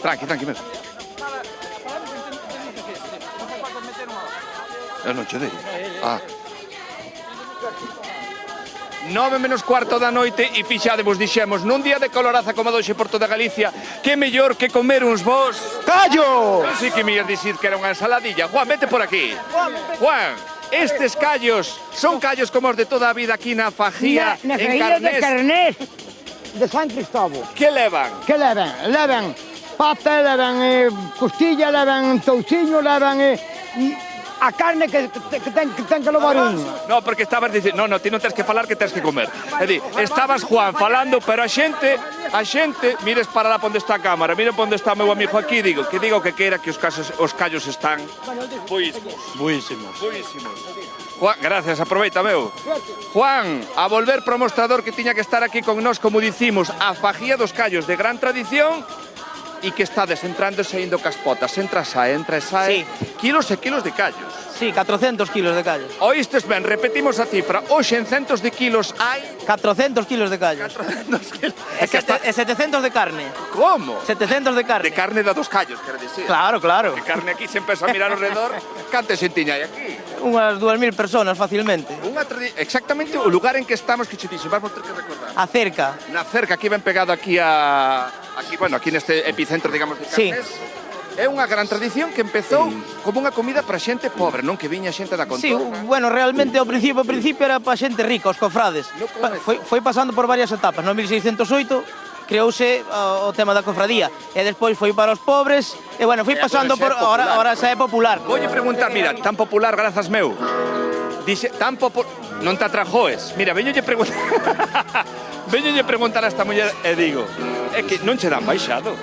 Tranqui, mesmo. Eu non che dei. 9 menos cuarto da noite e fixadevos, dixemos, nun día de coloraza como doxe por toda Galicia, que mellor que comer uns bons... Callo! Non sei que me ias dicir que era unha ensaladilla. Juan, vete por aquí. Juan, estes callos son callos como os de toda a vida aquí na Fajía, Na en feira de Carnés. Carnés de San Cristóbal. Que levan? Que leven? Leven pata, leven costilla, leven touciño, leven a carne que ten que levar un. No, porque estabas dicindo, no, ti non tens que falar, que tens que comer. É di, estabas, Juan, falando, pero a xente, mires para lá onde está a cámara, mira onde está o meu amigo aquí, digo que queira que os callos están buísimos. Juan, gracias, aproveita, meu. Juan, a volver pro mostrador que tiña que estar aquí con nós, como dicimos, a Fajía dos Callos de gran tradición, e que estades entrando e saindo caspotas, entra e sae, kilos e kilos de callos. Sí, 400 kilos de callos. Oístes ben, repetimos a cifra, hoxe en centos de kilos hai... 400 kilos de callos. 400 kilos. E 700 de carne. Como? 700 de carne. De carne da dos callos, quero dicir. Claro, claro. De carne aquí se empeza a mirar ao redor, cante xentiña hai aquí. Unhas 2000 personas facilmente. Exactamente o lugar en que estamos, que che dixo, vamos ter que recordar. A cerca. Na cerca, aquí ben pegado aquí aquí neste epicentro, digamos, de Carnés. Sí. É unha gran tradición que empezou como unha comida para xente pobre, non que viña xente da contorna. Sí, bueno, realmente ao principio era para xente rica, os cofrades. Foi pasando por varias etapas. No 1608 creouse o tema da cofradía e despois foi para os pobres e bueno, foi pasando por ahora xa é popular. Voulle preguntar, mira, tan popular, grazas meu. Dixe, tan popular, non te atrajoes. Mira, veñolle preguntar a esta muller e digo, é que non che dan baixado.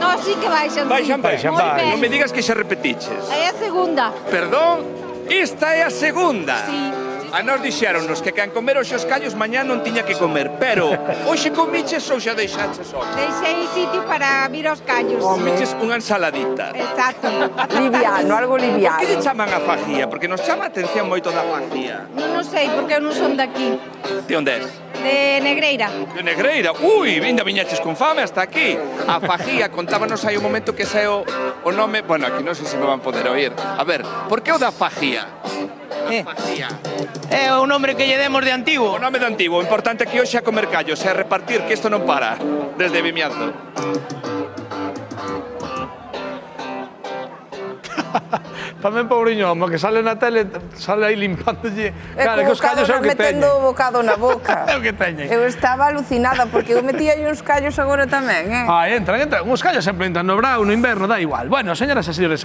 No, sí que baixan. Non me digas que xa repetiches. É a segunda. Perdón, esta é a segunda. Sí. A nos dixéronnos que quen comer hoxe os callos mañá non tiña que comer, pero hoxe comiches ou xa deixaches hoxe? Deixei sitio para vir aos callos. Comiches unha ensaladita. Exacto. Liviano, algo liviano. Por que lle chaman a Fajía? Porque nos chama a atención moito da Fajía. Non sei, porque eu non son daqui. De onde és? De Negreira. De Negreira? Ui, vinda viñaches con fame hasta aquí. A Fajía, contábanos hai un momento que sae o nome... Bueno, aquí non sei se me van poder oír. A ver, por que o da Fajía? Fajía. É o nome que lle demos de antigo. O nome de antigo. O importante é que hoxe a comer callos e a repartir, que isto non para. Desde Vimianzo. Tamén pobriño, que sale na tele, sale aí limpándolle. Claro, que os callos é o que teñen. Metendo o bocado na boca. É o que teñen. Eu estaba alucinada, porque eu metía aí uns callos agora tamén, Entran. Os callos sempre entran no brao, no inverno, dá igual. Bueno, señoras e señores,